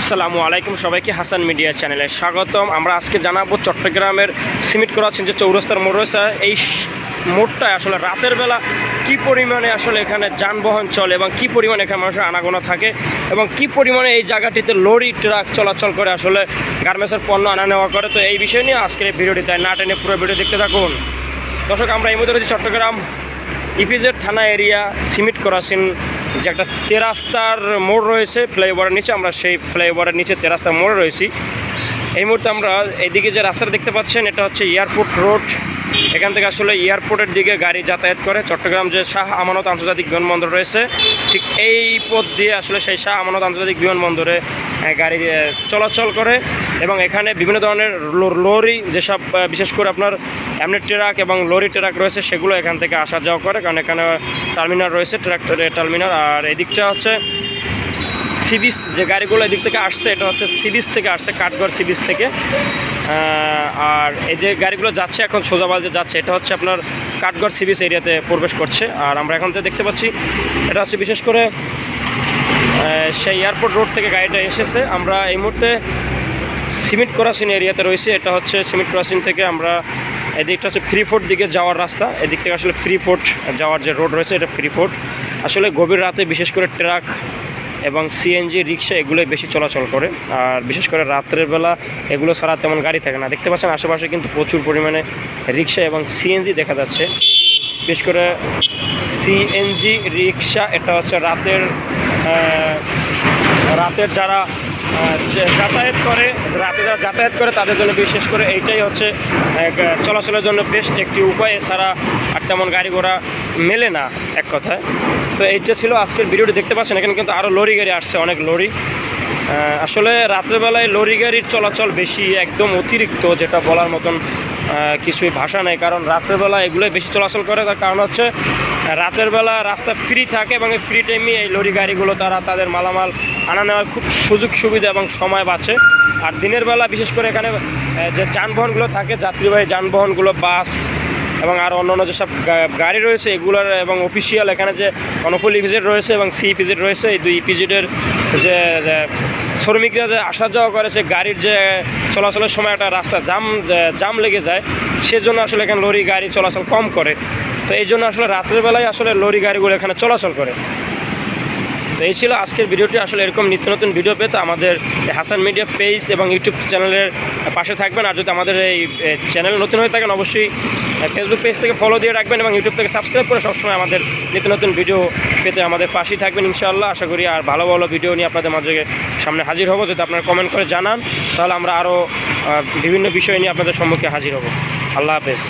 আসসালামু আলাইকুম, সবাইকে হাসান মিডিয়া চ্যানেলে স্বাগতম। আমরা আজকে জানাবো চট্টগ্রামের সিমেন্ট করাচ্ছেন যে চৌরাস্তার মোড় রয়েছে, এই মোড়টায় আসলে রাতের বেলা কি পরিমাণে আসলে এখানে যানবাহন চলে এবং কি পরিমাণে এখানে মানুষের আনাগোনা থাকে এবং কি পরিমাণে এই জায়গাটিতে লরি ট্রাক চলাচল করে আসলে গার্মেন্টসের পণ্য আনা নেওয়া করে। তো এই বিষয় নিয়ে আজকের এই ভিডিওটি, তাই না টেনে পুরো ভিডিও দেখতে থাকুন। দর্শক, আমরা এই মুহূর্তে রয়েছি চট্টগ্রাম ইপিজেড থানা এরিয়া সিমেন্ট করাসিন যে একটা তেরাস্তার মোড় রয়েছে ফ্লাইওভারের নিচে। আমরা সেই ফ্লাইওভারের নিচে তেরাস্তার মোড়ে রয়েছি। এই মুহূর্তে আমরা এইদিকে যে রাস্তাটা দেখতে পাচ্ছেন, এটা হচ্ছে এয়ারপোর্ট রোড। এখান থেকে আসলে এয়ারপোর্টের দিকে গাড়ি যাতায়াত করে। চট্টগ্রাম যে শাহ আমানত আন্তর্জাতিক বিমানবন্দর রয়েছে, ঠিক এই পথ দিয়ে আসলে সেই শাহ আমানত আন্তর্জাতিক বিমানবন্দরে গাড়ি চলাচল করে। এবং এখানে বিভিন্ন ধরনের লরি, যেসব বিশেষ করে আপনার এমনি ট্রাক এবং লরি ট্রাক রয়েছে, সেগুলো এখান থেকে আসা যাওয়া করে, কারণ এখানে টার্মিনাল রয়েছে, ট্রাক্টরের টার্মিনাল। আর এদিকটা হচ্ছে সিবিস, যে গাড়িগুলো এদিক থেকে আসছে এটা হচ্ছে সিবিস থেকে আসছে, কাঠগড় সিবিস থেকে। আর এই যে গাড়িগুলো যাচ্ছে এখন সোজাবাজে যাচ্ছে, এটা হচ্ছে আপনার কাঠগড় সিবিস এরিয়াতে প্রবেশ করছে। আর আমরা এখন থেকে দেখতে পাচ্ছি এটা হচ্ছে বিশেষ করে সেই এয়ারপোর্ট রোড থেকে গাড়িটা এসেছে। আমরা এই মুহূর্তে সিমেন্ট ক্রসিং এরিয়াতে রয়েছি। এটা হচ্ছে সিমেন্ট ক্রসিং থেকে আমরা এদিকটা হচ্ছে ফ্রি ফোর্ট দিকে যাওয়ার রাস্তা। এদিক থেকে আসলে ফ্রি ফোর্ট যাওয়ার যে রোড রয়েছে, এটা ফ্রি ফোর্ট। আসলে গভীর রাতে বিশেষ করে ট্রাক এবং সিএনজি রিক্সা এগুলোই বেশি চলাচল করে। আর বিশেষ করে রাত্রের বেলা এগুলো ছাড়া তেমন গাড়ি থাকে না। দেখতে পাচ্ছেন আশেপাশে কিন্তু প্রচুর পরিমাণে রিক্সা এবং সিএনজি দেখা যাচ্ছে। বিশেষ করে সিএনজি রিক্সা, এটা হচ্ছে রাতের যারা যাতায়াত করে, রাতে যারা যাতায়াত করে তাদের জন্য বিশেষ করে এইটাই হচ্ছে চলাচলের জন্য বেস্ট একটি উপায়। এছাড়া আর তেমন গাড়ি ঘোড়া মেলে না এক কথায়। তো এইটা ছিল আজকের ভিডিওটি। দেখতে পাচ্ছেন এখানে কিন্তু আরও লরি গাড়ি আসছে, অনেক লরি। আসলে রাত্রেবেলায় লরি গাড়ির চলাচল বেশি, একদম অতিরিক্ত, যেটা বলার মতন কিছুই ভাষা নেই। কারণ রাত্রেবেলা এগুলোই বেশি চলাচল করে। তার কারণ হচ্ছে রাতের বেলা রাস্তা ফ্রি থাকে এবং এই ফ্রি টাইমে এই লরি গাড়িগুলো তারা তাদের মালামাল আনা নেওয়ার খুব সুযোগ সুবিধা এবং সময় বাঁচে। আর দিনের বেলা বিশেষ করে এখানে যে যানবাহনগুলো থাকে, যাত্রীবাহী যানবাহনগুলো, বাস এবং আর অন্যান্য যেসব গাড়ি রয়েছে এগুলোর, এবং অফিসিয়াল এখানে যে অনুকূল ইপিজেড রয়েছে এবং সি ইপিজেড রয়েছে, এই দুই ইপিজেডের যে শ্রমিকরা যে আসা যাওয়া করে, সে গাড়ির যে চলাচলের সময় একটা রাস্তা জাম লেগে যায়, সেজন্য আসলে এখানে লরি গাড়ি চলাচল কম করে। তো এই জন্য আসলে রাত্রের বেলায় আসলে লরি গাড়িগুলো এখানে চলাচল করে। তো এই ছিল আজকের ভিডিওটি। আসলে এরকম নিত্য নতুন ভিডিও পেতে আমাদের হাসান মিডিয়া পেজ এবং ইউটিউব চ্যানেলের পাশে থাকবেন। আর যদি আমাদের এই চ্যানেল নতুন হয়ে থাকেন, অবশ্যই ফেসবুক পেজ থেকে ফলো দিয়ে রাখবেন এবং ইউটিউব থেকে সাবস্ক্রাইব করে সবসময় আমাদের নিত্য নতুন ভিডিও পেতে আমাদের পাশেই থাকবেন ইনশাআল্লাহ। আশা করি আর ভালো ভালো ভিডিও নিয়ে আপনাদের মাঝে সামনে হাজির হব। যদি আপনারা কমেন্ট করে জানান, তাহলে আমরা আরও বিভিন্ন বিষয় নিয়ে আপনাদের সম্মুখে হাজির হব। আল্লাহ হাফেজ।